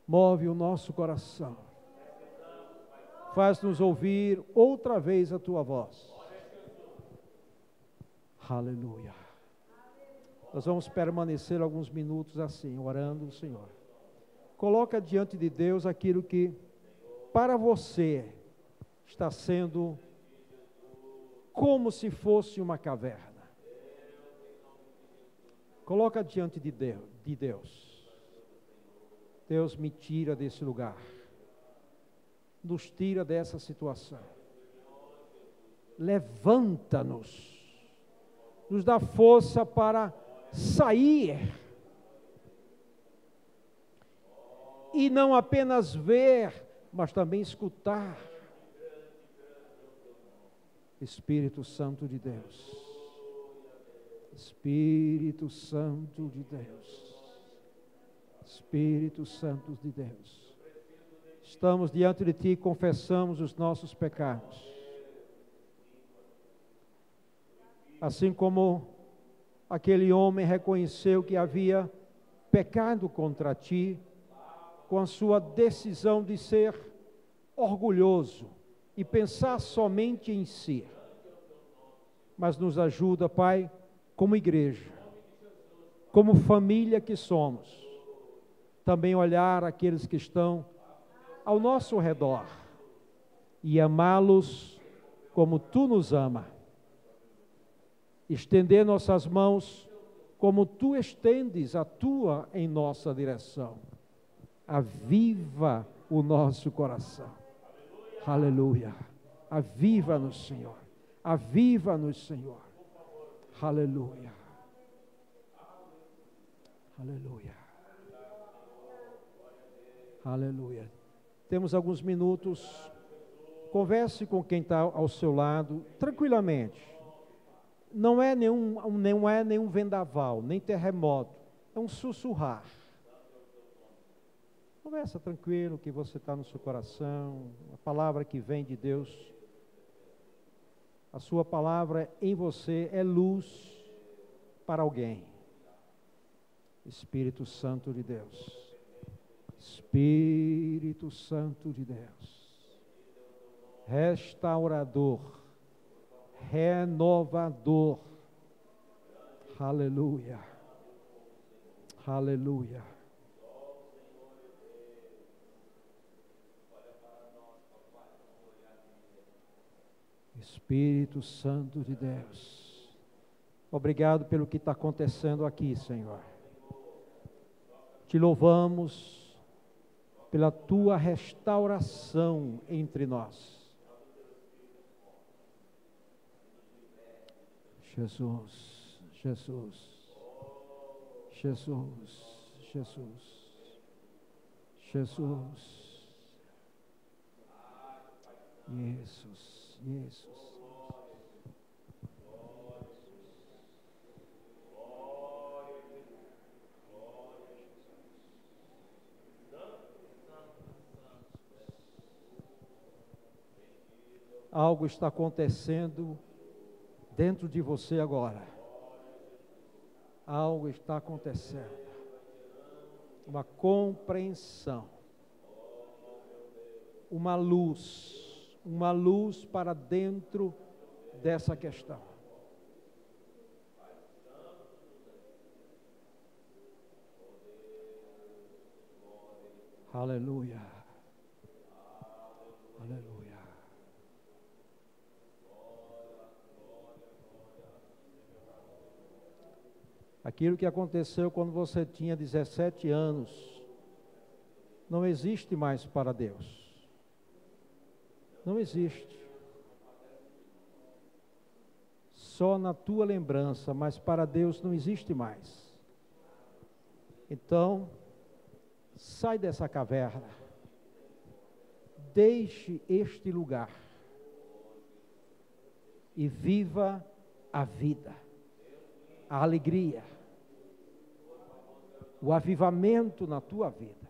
Move o nosso coração. Faz-nos ouvir outra vez a Tua voz. Aleluia. Nós vamos permanecer alguns minutos assim, orando ao Senhor. Coloca diante de Deus aquilo que para você está sendo como se fosse uma caverna. Coloca diante de Deus. Deus, me tira desse lugar. Nos tira dessa situação. Levanta-nos. Nos dá força para sair. E não apenas ver, mas também escutar. Espírito Santo de Deus. Espírito Santo de Deus. Espírito Santo de Deus. Estamos diante de Ti e confessamos os nossos pecados. Assim como aquele homem reconheceu que havia pecado contra Ti, com a sua decisão de ser orgulhoso e pensar somente em si. Mas nos ajuda, Pai, como igreja, como família que somos, também olhar aqueles que estão ao nosso redor e amá-los como Tu nos ama. Estender nossas mãos como Tu estendes a Tua em nossa direção. Aviva o nosso coração. Aleluia. Aviva-nos, Senhor. Aviva-nos, Senhor. Aleluia. Aleluia. Aleluia. Temos alguns minutos. Converse com quem está ao seu lado, tranquilamente. Não é nenhum vendaval, nem terremoto. É um sussurrar. Conversa tranquilo, que você está no seu coração. A palavra que vem de Deus. A sua palavra em você é luz para alguém. Espírito Santo de Deus. Espírito Santo de Deus, restaurador, renovador, aleluia, aleluia. Espírito Santo de Deus, obrigado pelo que está acontecendo aqui, Senhor. Te louvamos pela tua restauração entre nós. Jesus, Jesus, Jesus, Jesus, Jesus, Jesus, Jesus. Algo está acontecendo dentro de você agora. Algo está acontecendo. Uma compreensão. Uma luz para dentro dessa questão. Aleluia. Aleluia. Aquilo que aconteceu quando você tinha 17 anos, não existe mais para Deus. Não existe. Só na tua lembrança, mas para Deus não existe mais. Então, sai dessa caverna. Deixe este lugar. E viva a vida, a alegria, o avivamento na tua vida.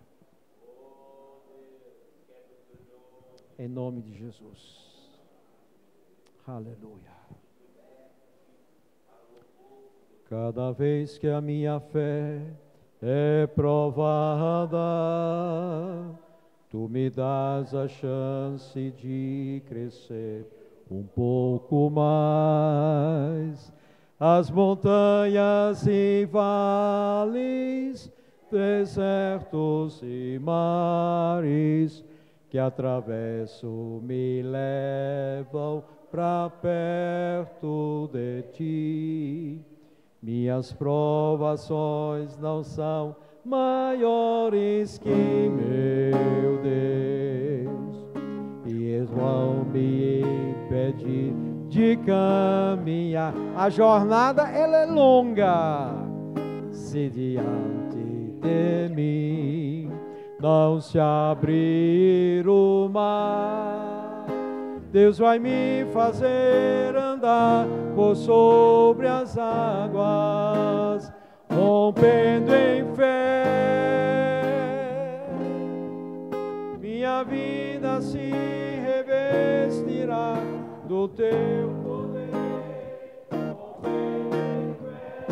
Em nome de Jesus. Aleluia. Cada vez que a minha fé é provada, tu me dás a chance de crescer um pouco mais. As montanhas e vales, desertos e mares que atravesso me levam para perto de ti. Minhas provações não são maiores que meu Deus, e eles vão me impedir de caminhar. A jornada ela é longa, se diante de mim não se abrir o mar, Deus vai me fazer andar por sobre as águas, rompendo em fé. Minha vida se revestirá do teu poder, rompendo em fé.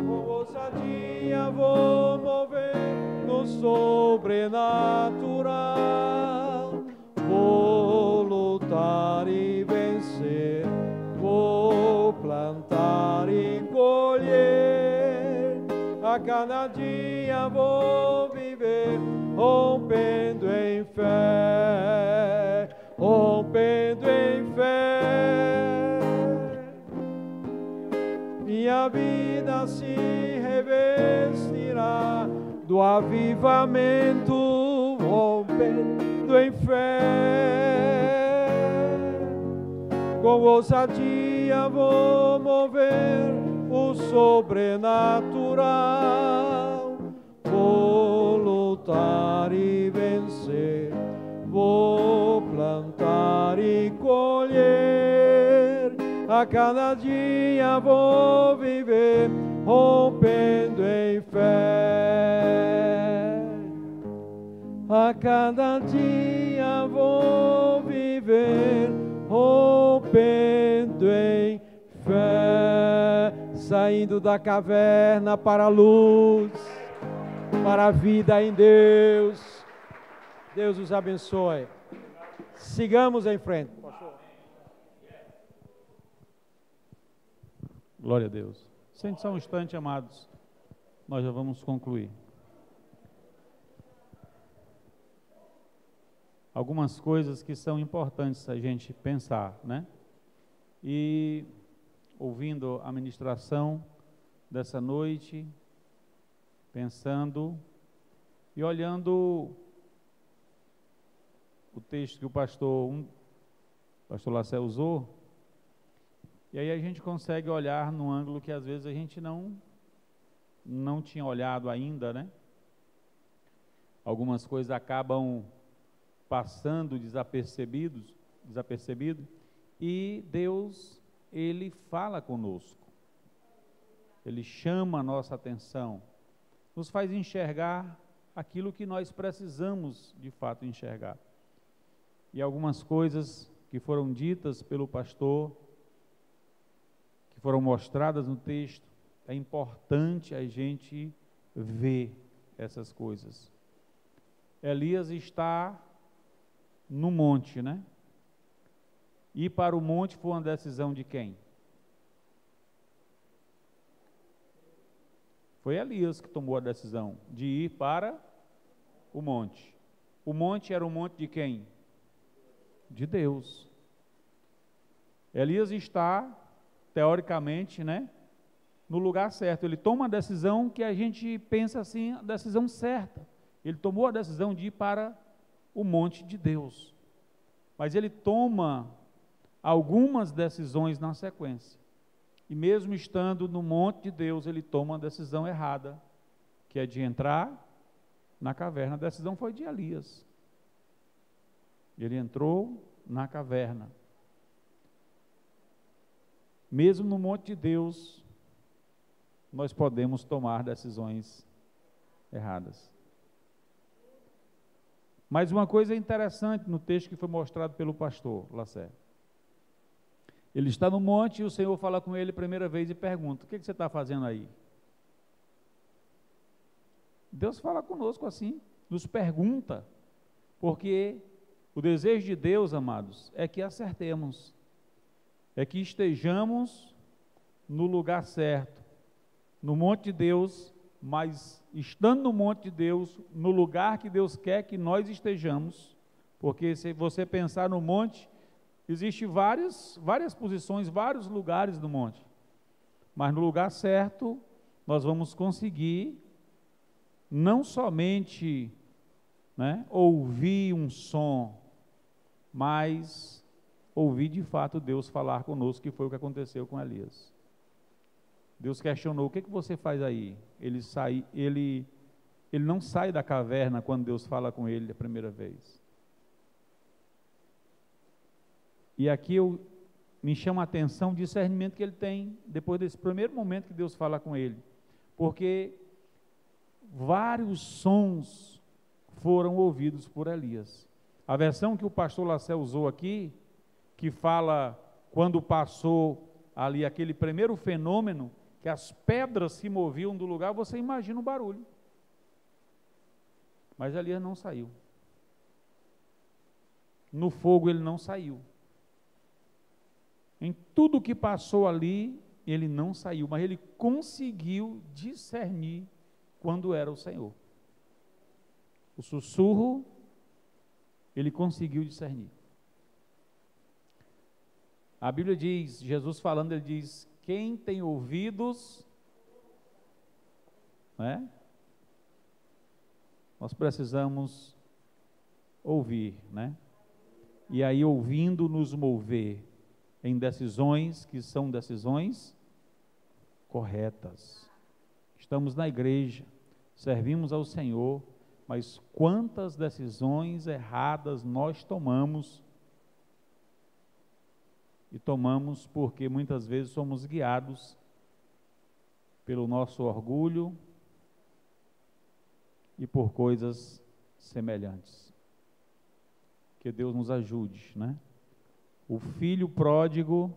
Com ousadia vou mover no sobrenatural, vou lutar e vencer, vou plantar e colher, a cada dia vou viver, rompendo em fé, rompendo em fé. Minha vida se revestirá do avivamento, rompendo em fé. Com ousadia vou mover o sobrenatural, vou lutar e vencer, vou plantar e colher, a cada dia vou viver, rompendo em fé. A cada dia vou viver, rompendo em fé, saindo da caverna para a luz, para a vida em Deus. Deus os abençoe. Sigamos em frente. Glória a Deus. Sente só um instante, amados. Nós já vamos concluir. Algumas coisas que são importantes a gente pensar, né? E ouvindo a ministração dessa noite, pensando E olhando o texto que o pastor Lacerda usou, e aí a gente consegue olhar num ângulo que às vezes a gente não tinha olhado ainda, né? Algumas coisas acabam passando desapercebido, e Deus, Ele fala conosco, Ele chama a nossa atenção, nos faz enxergar aquilo que nós precisamos de fato enxergar. E algumas coisas que foram ditas pelo pastor, que foram mostradas no texto, é importante a gente ver essas coisas. Elias está no monte, né? Ir para o monte foi uma decisão de quem? Foi Elias que tomou a decisão de ir para o monte. O monte era o monte de quem? De Deus. Elias está, teoricamente, né, no lugar certo. Ele toma a decisão que a gente pensa assim, a decisão certa. Ele tomou a decisão de ir para o monte de Deus. Mas ele toma algumas decisões na sequência. E mesmo estando no monte de Deus, ele toma uma decisão errada, que é de entrar na caverna. A decisão foi de Elias. Ele entrou na caverna. Mesmo no monte de Deus, nós podemos tomar decisões erradas. Mas uma coisa interessante no texto que foi mostrado pelo pastor Lacerda. Ele está no monte e o Senhor fala com ele a primeira vez e pergunta: o que você está fazendo aí? Deus fala conosco assim, nos pergunta, porque o desejo de Deus, amados, é que acertemos, é que estejamos no lugar certo, no monte de Deus, mas estando no monte de Deus, no lugar que Deus quer que nós estejamos, porque se você pensar no monte, existem várias posições, vários lugares no monte, mas no lugar certo, nós vamos conseguir não somente, né, ouvir um som, mas ouvir de fato Deus falar conosco, que foi o que aconteceu com Elias. Deus questionou: o que você faz aí? Ele não sai da caverna quando Deus fala com ele a primeira vez. E aqui me chama a atenção o discernimento que ele tem depois desse primeiro momento que Deus fala com ele, porque vários sons foram ouvidos por Elias. A versão que o pastor Lacerda usou aqui, que fala quando passou ali aquele primeiro fenômeno, que as pedras se moviam do lugar, você imagina o barulho. Mas Elias não saiu. No fogo ele não saiu. Em tudo que passou ali, ele não saiu, mas ele conseguiu discernir quando era o Senhor. O sussurro, ele conseguiu discernir. A Bíblia diz, Jesus falando, ele diz: quem tem ouvidos, né? Nós precisamos ouvir, né? E aí, ouvindo, nos mover em decisões que são decisões corretas. Estamos na igreja, servimos ao Senhor, mas quantas decisões erradas nós tomamos, e tomamos porque muitas vezes somos guiados pelo nosso orgulho e por coisas semelhantes. Que Deus nos ajude, né? O filho pródigo,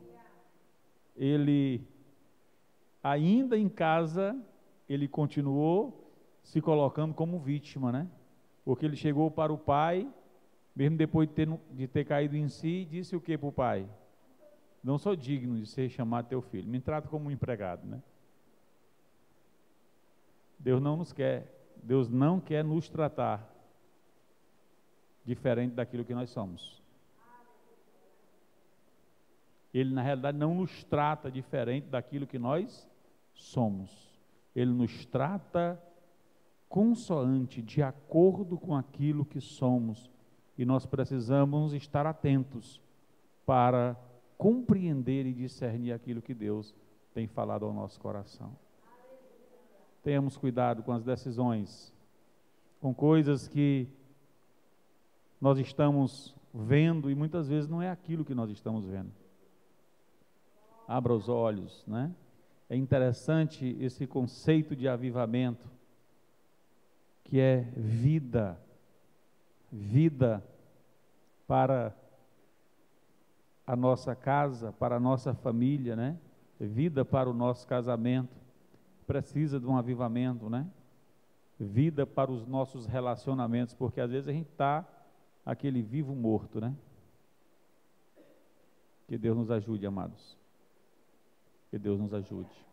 ele ainda em casa, ele continuou se colocando como vítima, né? Porque ele chegou para o pai, mesmo depois de ter caído em si, disse o que para o pai? Não sou digno de ser chamado teu filho, me trata como um empregado, né? Deus não quer nos tratar diferente daquilo que nós somos. Ele, na realidade, não nos trata diferente daquilo que nós somos. Ele nos trata consoante, de acordo com aquilo que somos, e nós precisamos estar atentos para compreender e discernir aquilo que Deus tem falado ao nosso coração. Tenhamos cuidado com as decisões, com coisas que nós estamos vendo e muitas vezes não é aquilo que nós estamos vendo. Abra os olhos, né? É interessante esse conceito de avivamento, que é vida para a nossa casa, para a nossa família, né? Vida para o nosso casamento, precisa de um avivamento, né? Vida para os nossos relacionamentos, porque às vezes a gente está aquele vivo morto, né? Que Deus nos ajude, amados. Que Deus nos ajude.